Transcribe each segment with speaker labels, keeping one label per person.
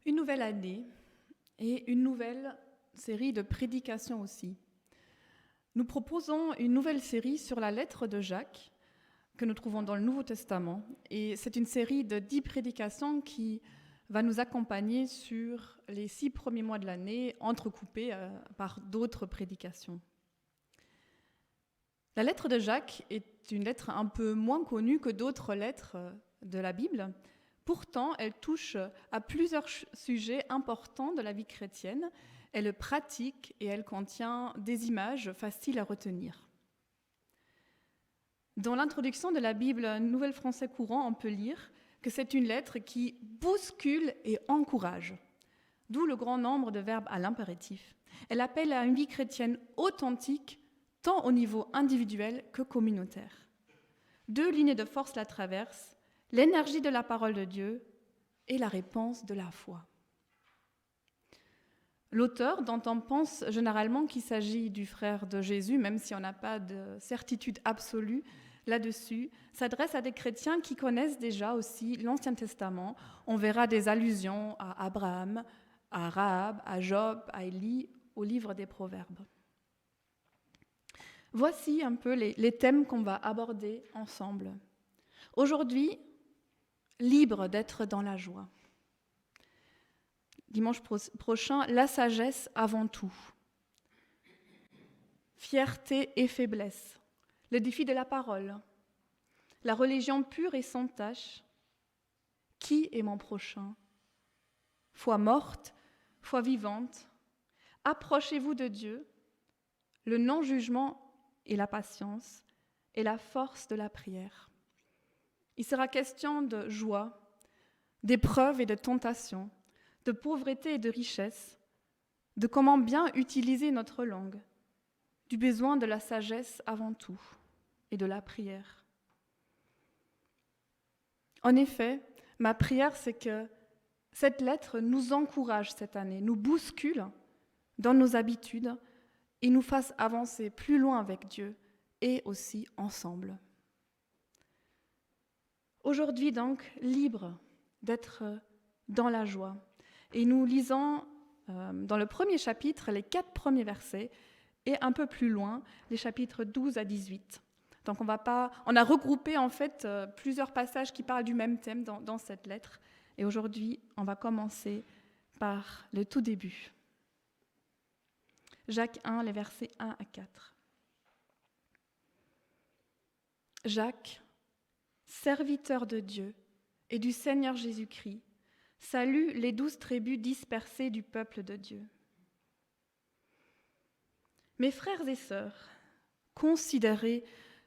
Speaker 1: Une nouvelle année et une nouvelle série de prédications aussi. Nous proposons une nouvelle série sur la lettre de Jacques que nous trouvons dans le Nouveau Testament. Et c'est une série de 10 prédications qui va nous accompagner sur les 6 premiers mois de l'année, entrecoupées par d'autres prédications. La lettre de Jacques est une lettre un peu moins connue que d'autres lettres de la Bible. Pourtant, elle touche à plusieurs sujets importants de la vie chrétienne. Elle est pratique et elle contient des images faciles à retenir. Dans l'introduction de la Bible Nouvelle Français Courant, on peut lire que c'est une lettre qui bouscule et encourage, d'où le grand nombre de verbes à l'impératif. Elle appelle à une vie chrétienne authentique, tant au niveau individuel que communautaire. 2 lignes de force la traversent, l'énergie de la parole de Dieu et la réponse de la foi. L'auteur, dont on pense généralement qu'il s'agit du frère de Jésus, même si on n'a pas de certitude absolue là-dessus, s'adresse à des chrétiens qui connaissent déjà aussi l'Ancien Testament. On verra des allusions à Abraham, à Rahab, à Job, à Élie, au livre des Proverbes. Voici un peu les thèmes qu'on va aborder ensemble. Aujourd'hui, libre d'être dans la joie. Dimanche prochain, la sagesse avant tout. Fierté et faiblesse. Le défi de la parole. La religion pure et sans tache. Qui est mon prochain? Foi morte, foi vivante. Approchez-vous de Dieu. Le non-jugement et la patience et la force de la prière. Il sera question de joie, d'épreuves et de tentations, de pauvreté et de richesse, de comment bien utiliser notre langue, du besoin de la sagesse avant tout et de la prière. En effet, ma prière, c'est que cette lettre nous encourage cette année, nous bouscule dans nos habitudes et nous fasse avancer plus loin avec Dieu et aussi ensemble. Aujourd'hui donc, libre d'être dans la joie. Et nous lisons dans le premier chapitre les 4 premiers versets et un peu plus loin les chapitres 12 à 18. Donc on a regroupé en fait plusieurs passages qui parlent du même thème dans cette lettre. Et aujourd'hui, on va commencer par le tout début. Jacques 1, les versets 1 à 4. Jacques, serviteur de Dieu et du Seigneur Jésus-Christ, salue les 12 tribus dispersées du peuple de Dieu. Mes frères et sœurs, considérez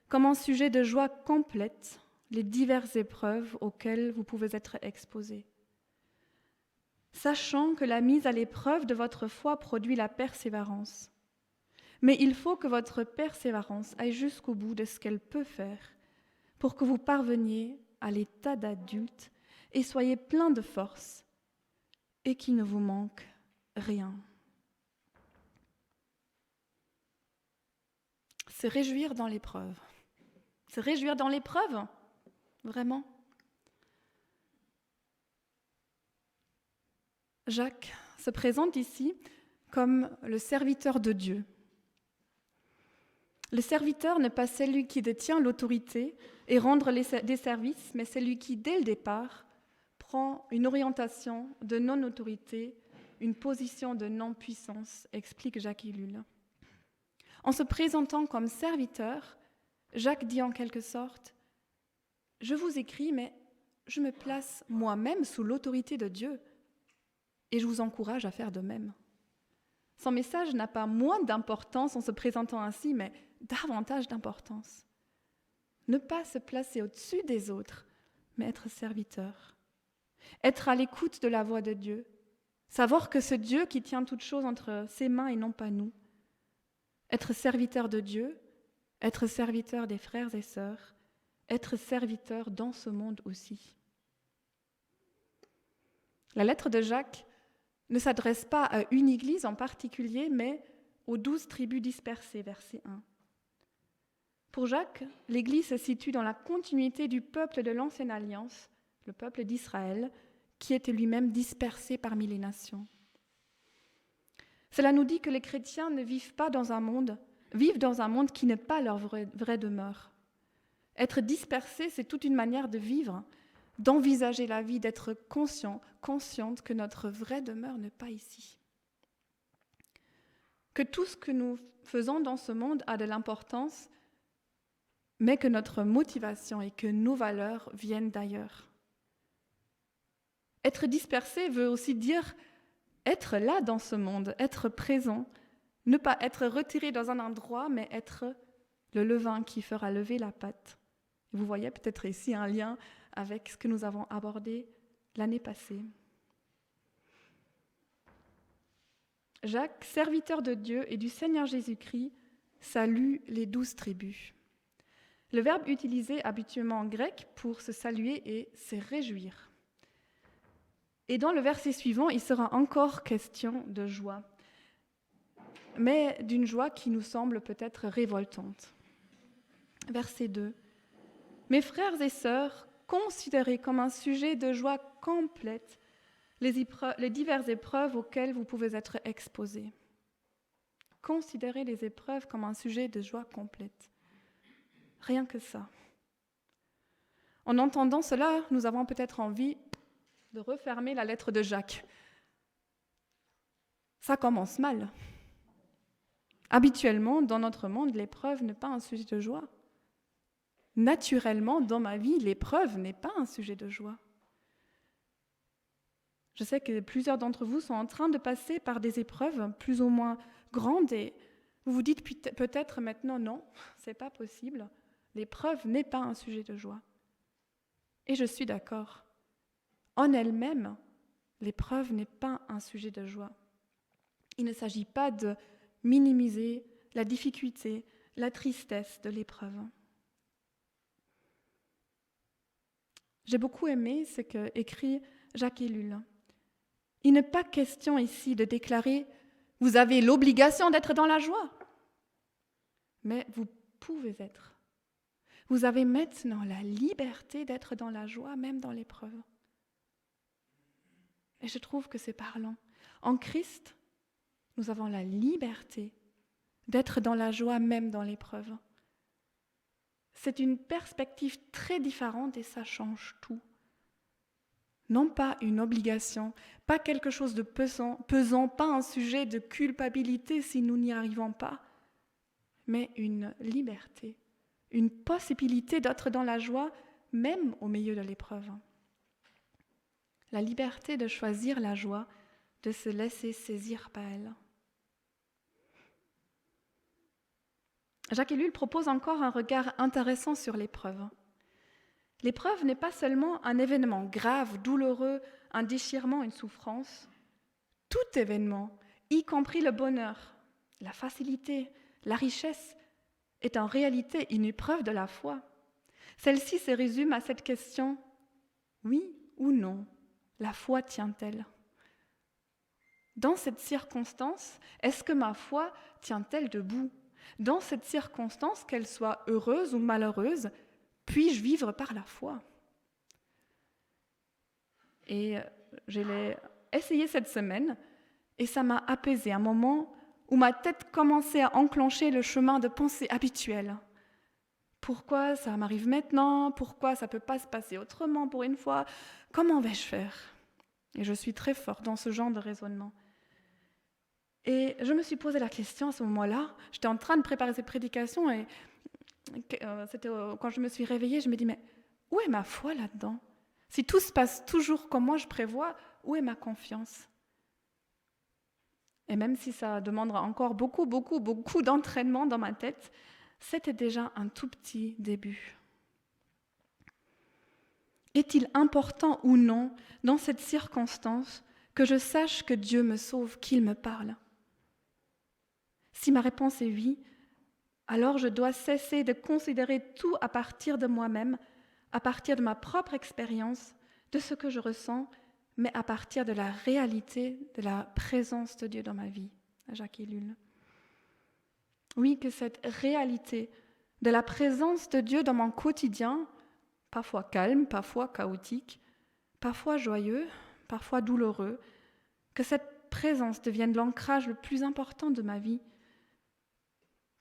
Speaker 1: comme un sujet de joie complète les diverses épreuves auxquelles vous pouvez être exposés, sachant que la mise à l'épreuve de votre foi produit la persévérance. Mais il faut que votre persévérance aille jusqu'au bout de ce qu'elle peut faire pour que vous parveniez à l'état d'adulte et soyez plein de force et qu'il ne vous manque rien. Se réjouir dans l'épreuve. Se réjouir dans l'épreuve, vraiment. Jacques se présente ici comme le serviteur de Dieu. Le serviteur n'est pas celui qui détient l'autorité et rendre des services, mais celui qui, dès le départ, prend une orientation de non-autorité, une position de non-puissance, explique Jacques Ellul. En se présentant comme serviteur, Jacques dit en quelque sorte « Je vous écris, mais je me place moi-même sous l'autorité de Dieu et je vous encourage à faire de même. » Son message n'a pas moins d'importance en se présentant ainsi, mais davantage d'importance. Ne pas se placer au-dessus des autres, mais être serviteur. Être à l'écoute de la voix de Dieu. Savoir que c'est Dieu qui tient toutes choses entre ses mains et non pas nous. Être serviteur de Dieu, être serviteur des frères et sœurs, être serviteur dans ce monde aussi. La lettre de Jacques ne s'adresse pas à une église en particulier, mais aux 12 tribus dispersées, verset 1. Pour Jacques, l'église se situe dans la continuité du peuple de l'Ancienne Alliance, le peuple d'Israël, qui était lui-même dispersé parmi les nations. Cela nous dit que les chrétiens ne vivent dans un monde qui n'est pas leur vraie demeure. Être dispersé, c'est toute une manière de vivre, d'envisager la vie, d'être consciente que notre vraie demeure n'est pas ici. Que tout ce que nous faisons dans ce monde a de l'importance, mais que notre motivation et que nos valeurs viennent d'ailleurs. Être dispersé veut aussi dire être là dans ce monde, être présent, ne pas être retiré dans un endroit, mais être le levain qui fera lever la pâte. Vous voyez peut-être ici un lien avec ce que nous avons abordé l'année passée. Jacques, serviteur de Dieu et du Seigneur Jésus-Christ, salue les 12 tribus. Le verbe utilisé habituellement en grec pour se saluer est « se réjouir ». Et dans le verset suivant, il sera encore question de joie, mais d'une joie qui nous semble peut-être révoltante. Verset 2. « Mes frères et sœurs, considérez comme un sujet de joie complète les diverses épreuves auxquelles vous pouvez être exposés. » Considérez les épreuves comme un sujet de joie complète. Rien que ça. En entendant cela, nous avons peut-être envie de refermer la lettre de Jacques. Ça commence mal. Habituellement, dans notre monde, l'épreuve n'est pas un sujet de joie. Naturellement, dans ma vie, l'épreuve n'est pas un sujet de joie. Je sais que plusieurs d'entre vous sont en train de passer par des épreuves plus ou moins grandes et vous vous dites peut-être maintenant, non, c'est pas possible. L'épreuve n'est pas un sujet de joie. Et je suis d'accord. En elle-même, l'épreuve n'est pas un sujet de joie. Il ne s'agit pas de minimiser la difficulté, la tristesse de l'épreuve. J'ai beaucoup aimé ce qu'écrit Jacques Ellul. Il n'est pas question ici de déclarer « vous avez l'obligation d'être dans la joie », mais vous pouvez être. Vous avez maintenant la liberté d'être dans la joie, même dans l'épreuve. Et je trouve que c'est parlant. En Christ, nous avons la liberté d'être dans la joie, même dans l'épreuve. C'est une perspective très différente et ça change tout. Non pas une obligation, pas quelque chose de pesant, pas un sujet de culpabilité si nous n'y arrivons pas, mais une liberté, une possibilité d'être dans la joie, même au milieu de l'épreuve. La liberté de choisir la joie, de se laisser saisir par elle. Jacques Ellul propose encore un regard intéressant sur l'épreuve. L'épreuve n'est pas seulement un événement grave, douloureux, un déchirement, une souffrance. Tout événement, y compris le bonheur, la facilité, la richesse, est en réalité une épreuve de la foi. Celle-ci se résume à cette question, oui ou non, la foi tient-elle ? Dans cette circonstance, est-ce que ma foi tient-elle debout ? Dans cette circonstance, qu'elle soit heureuse ou malheureuse, puis-je vivre par la foi ? Et je l'ai essayé cette semaine et ça m'a apaisée, un moment où ma tête commençait à enclencher le chemin de pensée habituel. Pourquoi ça m'arrive maintenant ? Pourquoi ça ne peut pas se passer autrement pour une fois ? Comment vais-je faire ? Et je suis très forte dans ce genre de raisonnement. Et je me suis posé la question à ce moment-là. J'étais en train de préparer cette prédication et c'était quand je me suis réveillée, je me dis, mais où est ma foi là-dedans ? Si tout se passe toujours comme moi je prévois, où est ma confiance ? Et même si ça demandera encore beaucoup d'entraînement dans ma tête, c'était déjà un tout petit début. Est-il important ou non, dans cette circonstance, que je sache que Dieu me sauve, qu'il me parle ? Si ma réponse est oui, alors je dois cesser de considérer tout à partir de moi-même, à partir de ma propre expérience, de ce que je ressens, mais à partir de la réalité de la présence de Dieu dans ma vie. Jacques Ellul. Oui, que cette réalité de la présence de Dieu dans mon quotidien, parfois calme, parfois chaotique, parfois joyeux, parfois douloureux, que cette présence devienne l'ancrage le plus important de ma vie.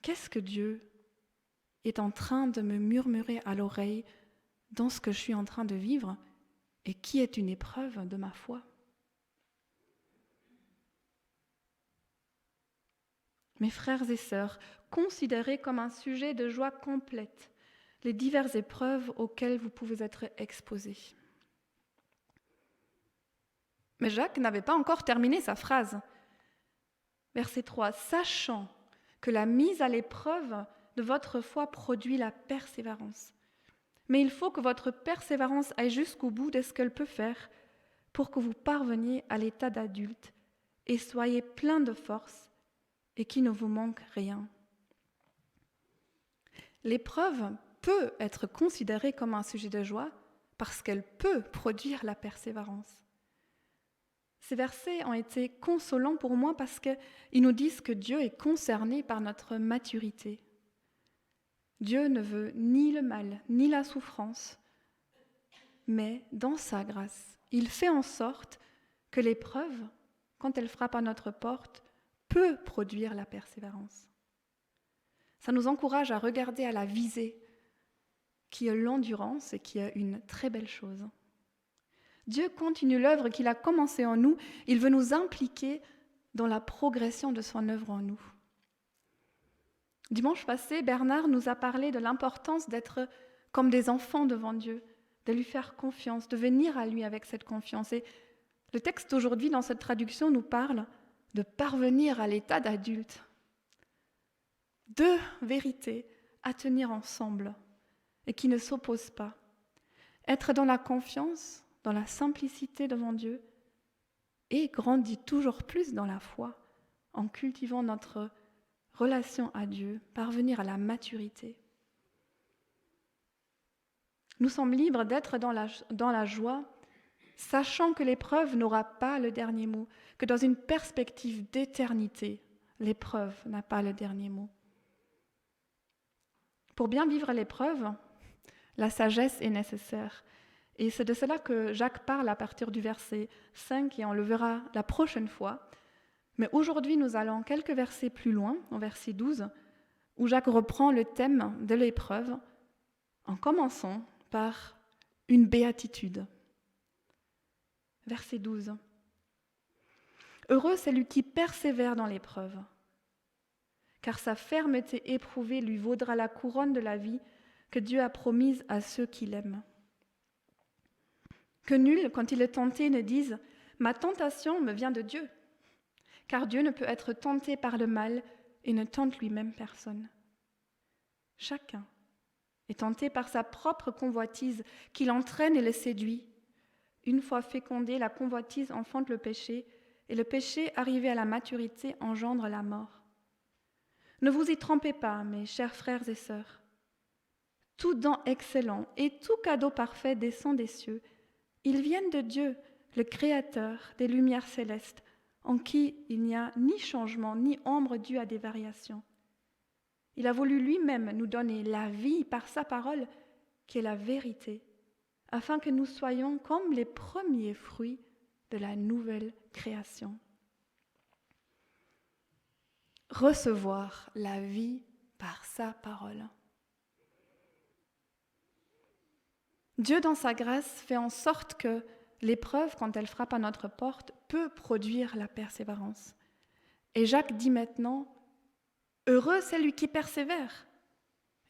Speaker 1: Qu'est-ce que Dieu est en train de me murmurer à l'oreille dans ce que je suis en train de vivre et qui est une épreuve de ma foi? Mes frères et sœurs, considérez comme un sujet de joie complète les diverses épreuves auxquelles vous pouvez être exposés. Mais Jacques n'avait pas encore terminé sa phrase. Verset 3, « Sachant que la mise à l'épreuve de votre foi produit la persévérance. Mais il faut que votre persévérance aille jusqu'au bout de ce qu'elle peut faire pour que vous parveniez à l'état d'adulte et soyez plein de force et qu'il ne vous manque rien. » L'épreuve peut être considérée comme un sujet de joie parce qu'elle peut produire la persévérance. Ces versets ont été consolants pour moi parce qu'ils nous disent que Dieu est concerné par notre maturité. Dieu ne veut ni le mal, ni la souffrance, mais dans sa grâce, il fait en sorte que l'épreuve, quand elle frappe à notre porte, peut produire la persévérance. Ça nous encourage à regarder à la visée, qui est l'endurance et qui est une très belle chose. Dieu continue l'œuvre qu'il a commencée en nous. Il veut nous impliquer dans la progression de son œuvre en nous. Dimanche passé, Bernard nous a parlé de l'importance d'être comme des enfants devant Dieu, de lui faire confiance, de venir à lui avec cette confiance. Et le texte aujourd'hui, dans cette traduction, nous parle de parvenir à l'état d'adulte. Deux vérités à tenir ensemble et qui ne s'opposent pas. Être dans la confiance, dans la simplicité devant Dieu et grandir toujours plus dans la foi en cultivant notre relation à Dieu, parvenir à la maturité. Nous sommes libres d'être dans la joie, sachant que l'épreuve n'aura pas le dernier mot, que dans une perspective d'éternité, l'épreuve n'a pas le dernier mot. Pour bien vivre l'épreuve, la sagesse est nécessaire. Et c'est de cela que Jacques parle à partir du verset 5 et on le verra la prochaine fois. Mais aujourd'hui, nous allons quelques versets plus loin, au verset 12, où Jacques reprend le thème de l'épreuve en commençant par une béatitude. Verset 12. « Heureux celui qui persévère dans l'épreuve, car sa fermeté éprouvée lui vaudra la couronne de la vie que Dieu a promise à ceux qui l'aiment. Que nul, quand il est tenté, ne dise « Ma tentation me vient de Dieu », car Dieu ne peut être tenté par le mal et ne tente lui-même personne. Chacun est tenté par sa propre convoitise qui l'entraîne et le séduit. Une fois fécondée, la convoitise enfante le péché, et le péché, arrivé à la maturité, engendre la mort. Ne vous y trompez pas, mes chers frères et sœurs. Tout don excellent et tout cadeau parfait descend des cieux. Ils viennent de Dieu, le Créateur des lumières célestes, en qui il n'y a ni changement, ni ombre due à des variations. Il a voulu lui-même nous donner la vie par sa parole, qui est la vérité, afin que nous soyons comme les premiers fruits de la nouvelle création. Recevoir la vie par sa parole. Dieu, dans sa grâce, fait en sorte que l'épreuve, quand elle frappe à notre porte, peut produire la persévérance. Et Jacques dit maintenant, « Heureux celui qui persévère »,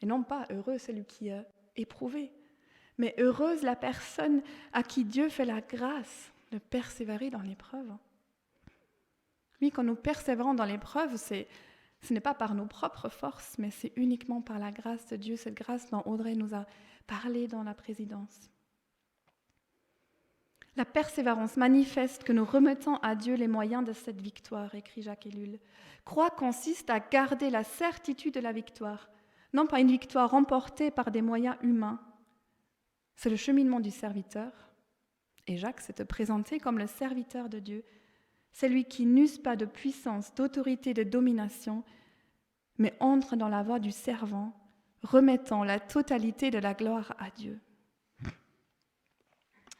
Speaker 1: et non pas « heureux celui qui est éprouvé », mais heureuse la personne à qui Dieu fait la grâce de persévérer dans l'épreuve. Oui, quand nous persévérons dans l'épreuve, ce n'est pas par nos propres forces, mais c'est uniquement par la grâce de Dieu, cette grâce dont Audrey nous a parlé dans la présidence. La persévérance manifeste que nous remettons à Dieu les moyens de cette victoire, écrit Jacques Ellul. Croix consiste à garder la certitude de la victoire, non pas une victoire remportée par des moyens humains. C'est le cheminement du serviteur, et Jacques s'est présenté comme le serviteur de Dieu, celui qui n'use pas de puissance, d'autorité, de domination, mais entre dans la voie du servant, remettant la totalité de la gloire à Dieu.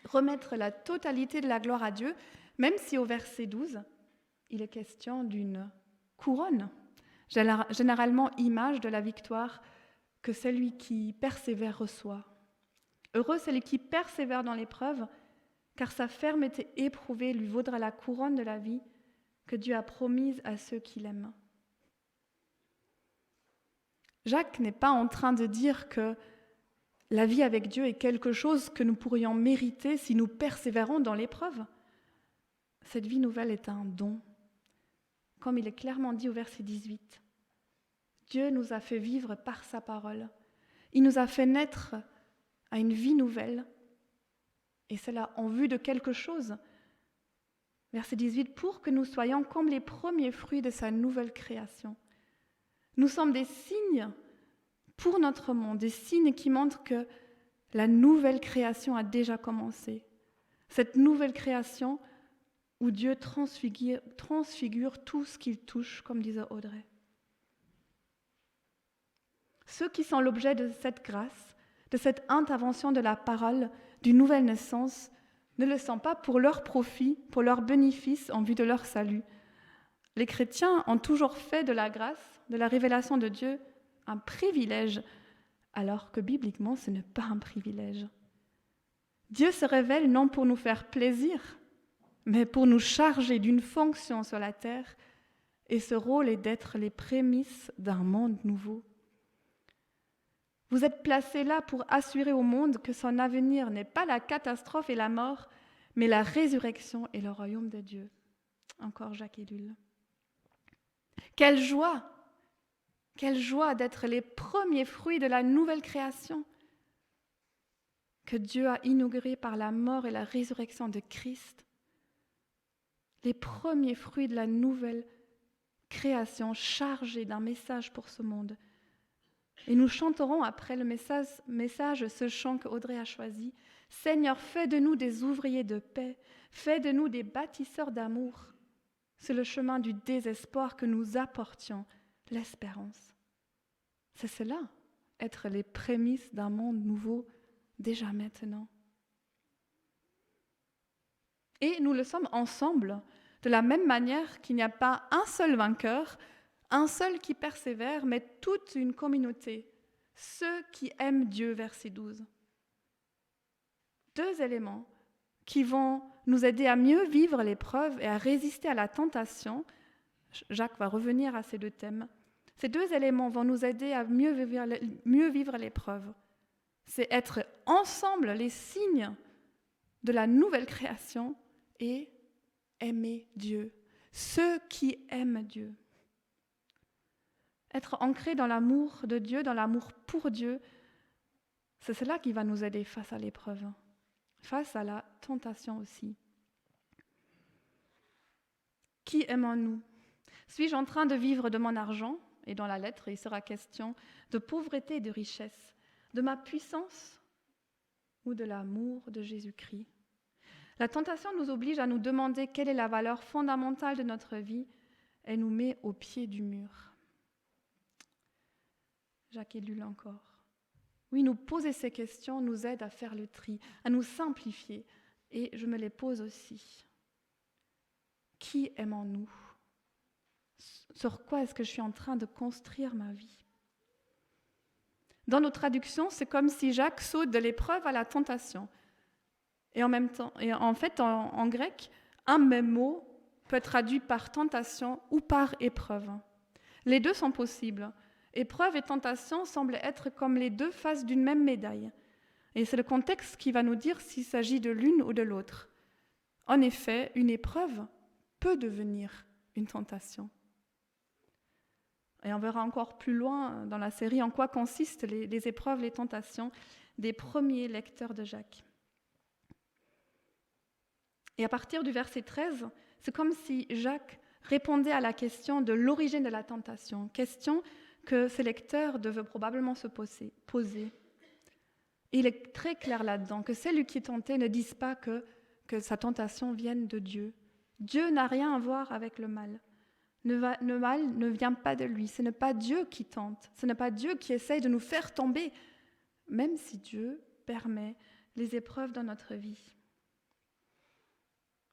Speaker 1: remettre la totalité de la gloire à Dieu, même si au verset 12, il est question d'une couronne, généralement image de la victoire que celui qui persévère reçoit. Heureux celui qui persévère dans l'épreuve, car sa fermeté éprouvée lui vaudra la couronne de la vie que Dieu a promise à ceux qui l'aiment. Jacques n'est pas en train de dire que la vie avec Dieu est quelque chose que nous pourrions mériter si nous persévérons dans l'épreuve. Cette vie nouvelle est un don, comme il est clairement dit au verset 18. Dieu nous a fait vivre par sa parole. Il nous a fait naître à une vie nouvelle, et cela en vue de quelque chose. Verset 18, pour que nous soyons comme les premiers fruits de sa nouvelle création. Nous sommes des signes pour notre monde, des signes qui montrent que la nouvelle création a déjà commencé. Cette nouvelle création où Dieu transfigure tout ce qu'il touche, comme disait Audrey. Ceux qui sont l'objet de cette grâce, de cette intervention de la parole, d'une nouvelle naissance, ne le sont pas pour leur profit, pour leur bénéfice en vue de leur salut. Les chrétiens ont toujours fait de la grâce, de la révélation de Dieu, un privilège, alors que bibliquement, ce n'est pas un privilège. Dieu se révèle non pour nous faire plaisir, mais pour nous charger d'une fonction sur la terre, et ce rôle est d'être les prémices d'un monde nouveau. Vous êtes placés là pour assurer au monde que son avenir n'est pas la catastrophe et la mort, mais la résurrection et le royaume de Dieu. Encore Jacques Ellul. Quelle joie! Quelle joie d'être les premiers fruits de la nouvelle création que Dieu a inaugurée par la mort et la résurrection de Christ. Les premiers fruits de la nouvelle création chargée d'un message pour ce monde. Et nous chanterons après le message ce chant que Audrey a choisi. Seigneur, fais de nous des ouvriers de paix, fais de nous des bâtisseurs d'amour. C'est le chemin du désespoir que nous apportions l'espérance. C'est cela, être les prémices d'un monde nouveau déjà maintenant. Et nous le sommes ensemble, de la même manière qu'il n'y a pas un seul vainqueur, un seul qui persévère, mais toute une communauté, ceux qui aiment Dieu, verset 12. Deux éléments qui vont nous aider à mieux vivre l'épreuve et à résister à la tentation. Jacques va revenir à ces deux thèmes. Ces deux éléments vont nous aider à mieux vivre l'épreuve. C'est être ensemble les signes de la nouvelle création et aimer Dieu. Ceux qui aiment Dieu. Être ancré dans l'amour de Dieu, dans l'amour pour Dieu, c'est cela qui va nous aider face à l'épreuve, face à la tentation aussi. Qui aimons-nous ? Suis-je en train de vivre de mon argent ? Et dans la lettre, il sera question de pauvreté et de richesse, de ma puissance ou de l'amour de Jésus-Christ. La tentation nous oblige à nous demander quelle est la valeur fondamentale de notre vie et nous met au pied du mur. Jacques Ellul encore. Oui, nous poser ces questions nous aide à faire le tri, à nous simplifier. Et je me les pose aussi. Qui aimons-nous ? Sur quoi est-ce que je suis en train de construire ma vie ? Dans nos traductions, c'est comme si Jacques saute de l'épreuve à la tentation. Et en même temps, en grec, un même mot peut être traduit par tentation ou par épreuve. Les deux sont possibles. Épreuve et tentation semblent être comme les deux faces d'une même médaille. Et c'est le contexte qui va nous dire s'il s'agit de l'une ou de l'autre. En effet, une épreuve peut devenir une tentation. Et on verra encore plus loin dans la série en quoi consistent les épreuves, les tentations des premiers lecteurs de Jacques. Et à partir du verset 13, c'est comme si Jacques répondait à la question de l'origine de la tentation, question que ces lecteurs devaient probablement se poser. Et il est très clair là-dedans que celui qui est tenté ne dise pas que sa tentation vienne de Dieu. Dieu n'a rien à voir avec le mal. Le mal ne vient pas de lui. Ce n'est pas Dieu qui tente. Ce n'est pas Dieu qui essaye de nous faire tomber, même si Dieu permet les épreuves dans notre vie.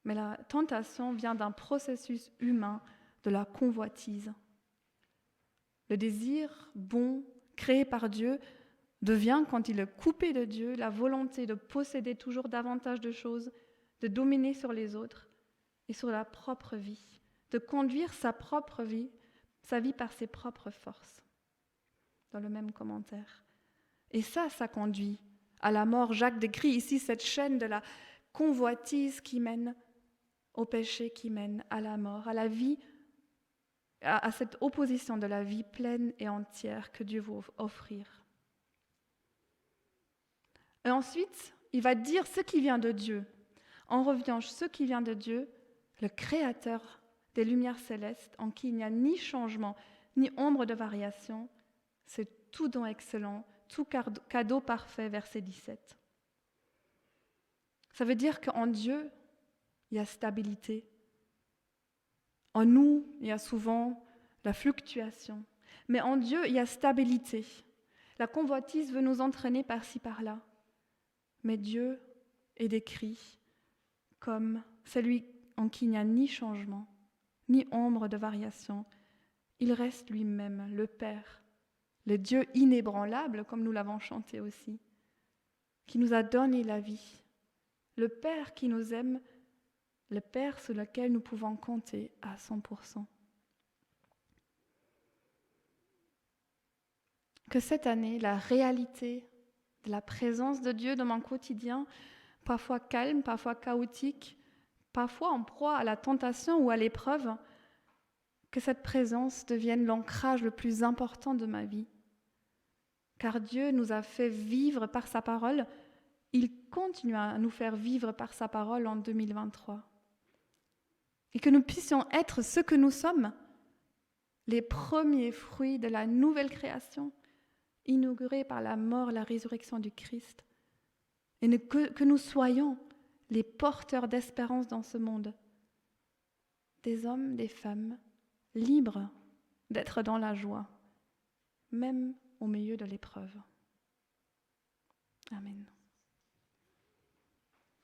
Speaker 1: mais la tentation vient d'un processus humain de la convoitise. Le désir bon, créé par Dieu, devient, quand il est coupé de Dieu, la volonté de posséder toujours davantage de choses, de dominer sur les autres et sur la propre vie, de conduire sa vie par ses propres forces. Dans le même commentaire. Et ça conduit à la mort. Jacques décrit ici cette chaîne de la convoitise qui mène au péché, qui mène à la mort, à la vie, à cette opposition de la vie pleine et entière que Dieu veut offrir. Et ensuite, il va dire ce qui vient de Dieu. En revanche, ce qui vient de Dieu, le Créateur des lumières célestes, en qui il n'y a ni changement, ni ombre de variation, c'est tout don excellent, tout cadeau parfait, verset 17. Ça veut dire qu'en Dieu, il y a stabilité. En nous, il y a souvent la fluctuation. Mais en Dieu, il y a stabilité. La convoitise veut nous entraîner par-ci, par-là. Mais Dieu est décrit comme celui en qui il n'y a ni changement, ni ombre de variation. Il reste lui-même, le Père, le Dieu inébranlable, comme nous l'avons chanté aussi, qui nous a donné la vie, le Père qui nous aime, le Père sur lequel nous pouvons compter à 100%. Que cette année, la réalité de la présence de Dieu dans mon quotidien, parfois calme, parfois chaotique, parfois en proie à la tentation ou à l'épreuve, que cette présence devienne l'ancrage le plus important de ma vie. Car Dieu nous a fait vivre par sa parole, il continue à nous faire vivre par sa parole en 2023. Et que nous puissions être ce que nous sommes, les premiers fruits de la nouvelle création, inaugurée par la mort et la résurrection du Christ. Et que nous soyons les porteurs d'espérance dans ce monde. Des hommes, des femmes, libres d'être dans la joie, même au milieu de l'épreuve. Amen.